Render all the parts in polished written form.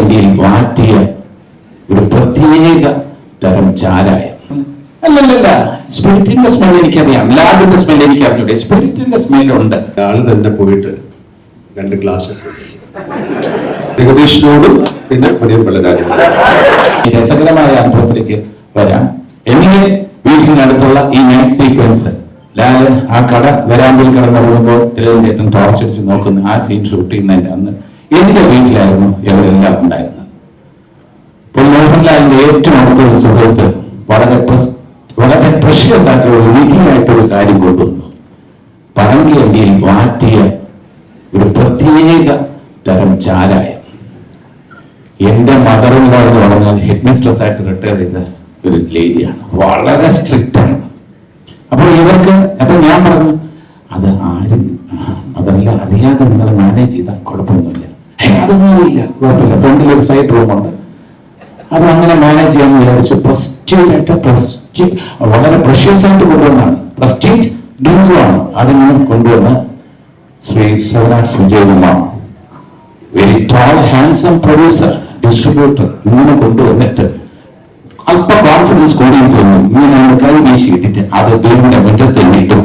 പടങ്കണ്ടിയിൽ വാറ്റിയ ഒരു പ്രത്യേക തരം ചാരായം. അല്ലല്ല, സ്പിരിറ്റിന്റെ സ്മെൽ എനിക്കറിയാം, ലാബിന്റെ സ്മെൽ എനിക്ക് അറിഞ്ഞൂടെ, സ്പിരിറ്റിന്റെ സ്മെല്ലുണ്ട്. ആള് തന്നെ പോയിട്ട് 2 ഗ്ലാസ് ജഗദീഷിനോടും പിന്നെ മണിയൻ പിള്ളരാജും. രസകരമായ അനുഭവത്തിലേക്ക് വരാം. എന്നിങ്ങനെ വീട്ടിനടുത്തുള്ള ഈ നൈറ്റ് സീക്വൻസ്, ലാല് ആ കട വരാന്തിൽ കിടന്നുറങ്ങുമ്പോൾ തിരുവനന്തപുരം ടോർച്ചടിച്ച് നോക്കുന്ന ആ സീൻ ഷൂട്ട് ചെയ്യുന്നതിന്റെ അന്ന് എന്റെ വീട്ടിലായിരുന്നു ഇവരെല്ലാം ഉണ്ടായിരുന്നത്. ഇപ്പോൾ മോഹൻലാലിന്റെ ഏറ്റവും അടുത്ത ഒരു സുഹൃത്ത് വളരെ പ്രഷ്യസ് ആയിട്ടുള്ള ഒരു വിധിയായിട്ടൊരു കാര്യം കൊണ്ടുവന്നു. പടങ്കണ്ടിയിൽ വാറ്റിയ ഒരു പ്രത്യേക തരം ചാരായം. എന്റെ മദറിലോ എന്ന് പറഞ്ഞാൽ ഹെഡ് മിസ്ട്രസ് ആയിട്ട് റിട്ടയർ ചെയ്ത ഒരു ലേഡിയാണ്, വളരെ സ്ട്രിക്റ്റ് ആണ്. അപ്പോൾ ഞാൻ പറഞ്ഞു, അത് ആരും മദറിലോ അറിയാതെ നിങ്ങൾ മാനേജ് ചെയ്താൽ കുഴപ്പമൊന്നുമില്ല. അതൊന്നുമില്ല, കുഴപ്പമില്ല, ഫ്രണ്ടിൽ ഒരു സൈഡ് റൂമുണ്ട്, അത് അങ്ങനെ മാനേജ് ചെയ്യാന്ന് വിചാരിച്ചു. വളരെ പ്രഷ്യസ് ആയിട്ട് കൊണ്ടുവന്നാണ്, പ്രസ്റ്റീജ് ഡ്രിങ്കുമാണ്. അതിങ്ങനെ കൊണ്ടുവന്ന് Shri Savanad Vijayakumar, very tall handsome producer, distributor, ഇങ്ങനെ കൊണ്ടുവന്നിട്ട് അല്പ കോൺഫിഡൻസ് കൂടി തോന്നും. ഇങ്ങനെ കൈ വീശിയിട്ടിട്ട് അത് വീടിന്റെ മുറ്റത്ത് ഇട്ട്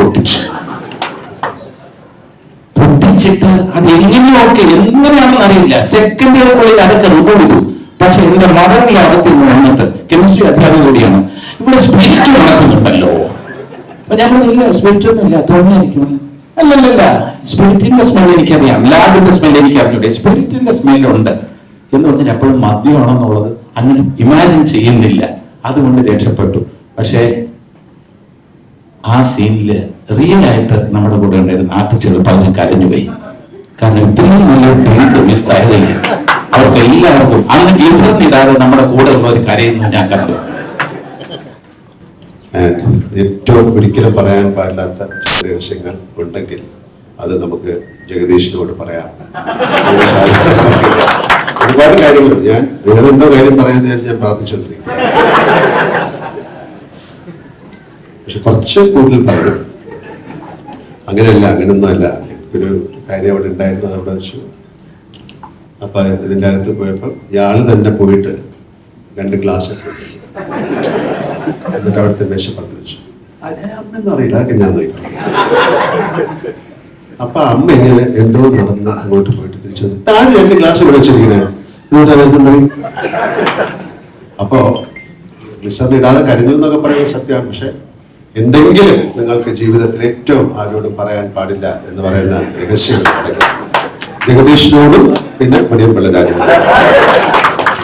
പൊട്ടിച്ചിട്ട് അത് എങ്ങനെയാണെന്ന് അറിയില്ല, സെക്കൻഡുകൾക്കുള്ളിൽ അതൊക്കെ റിമൂവ് ചെയ്തു. പക്ഷെ എന്റെ മദറിന്റെ അകത്ത് വന്നിട്ട് കെമിസ്ട്രി അധ്യാപക കൂടിയാണ്, ഇവിടെ സ്പിരിറ്റ് നടക്കുന്നുണ്ടല്ലോ. അപ്പൊ ഞമ്മളില്ല, സ്പിരിറ്റ് ഒന്നും ഇല്ല, തോന്നിയായിരിക്കും. അല്ലല്ല, സ്പിരിറ്റിന്റെ സ്മെൽ എനിക്കറിയാം, ലാബിന്റെ സ്മെൽ എനിക്ക് അറിഞ്ഞൂടെ, സ്പിരിറ്റിന്റെ സ്മെല്ലുണ്ട് എന്ന് പറഞ്ഞാൽ എപ്പോഴും മദ്യമാണെന്നുള്ളത് അങ്ങനെ ഇമാജിൻ ചെയ്യുന്നില്ല. അതുകൊണ്ട് രക്ഷപ്പെട്ടു. പക്ഷേ ആ സീനില് റിയൽ ആയിട്ട് നമ്മുടെ കൂടെ ഉണ്ടായിരുന്ന ആർട്ടിസ്റ്റുകൾ പലരും കരഞ്ഞുപോയി. കാരണം ഇത്രയും നല്ലൊരു ഡ്രിങ്ക് മിസ്സായതില്ല. അവർക്ക് എല്ലാവർക്കും അന്ന് ഗീസറിനിടാതെ നമ്മുടെ കൂടെ ഉള്ളവർ കരയുന്നത് ഞാൻ കണ്ടു. ഏറ്റവും ഒരിക്കലും പറയാൻ പാടില്ലാത്ത രഹസ്യങ്ങൾ ഉണ്ടെങ്കിൽ അത് നമുക്ക് ജഗദീഷിനോട് പറയാം. ഒരുപാട് കാര്യങ്ങളുണ്ട്. ഞാൻ വേറെ എന്തോ കാര്യം പറയാൻ ഞാൻ പ്രാർത്ഥിച്ചുകൊണ്ടിരിക്കും. പക്ഷെ കുറച്ച് കൂടുതൽ പറയും. അങ്ങനെയൊന്നും അല്ല. ഒരു കാര്യം അവിടെ ഉണ്ടായിരുന്നു, അതവിടെ വെച്ചു. അപ്പൊ ഇതിൻ്റെ അകത്ത് പോയപ്പോൾ ഇയാള് തന്നെ പോയിട്ട് 2 ഗ്ലാസ് എന്നിട്ട് അവിടുത്തെ മേശപ്പുറത്ത് വെച്ചു. അമ്മയൊന്നും അറിയില്ല, അതൊക്കെ ഞാൻ നോക്കണം. അപ്പൊ അമ്മ ഇങ്ങനെ എന്തോ നടന്ന് അങ്ങോട്ട് പോയിട്ട് തിരിച്ചു വന്നു. താഴെ 2 ഗ്ലാസ് വെച്ചിരിക്കണേ, എന്നിട്ട് അതെടുത്തും പോയി. അപ്പോ ഗ്ലിസറിൻ ഇടാതെ കരഞ്ഞു എന്നൊക്കെ പറയുന്നത് സത്യമാണ്. പക്ഷെ എന്തെങ്കിലും നിങ്ങൾക്ക് ജീവിതത്തിൽ ഏറ്റവും ആരോടും പറയാൻ പാടില്ല എന്ന് പറയുന്ന രഹസ്യം ജഗദീഷിനോടും പിന്നെ മണിയൻ പിള്ളരാജും.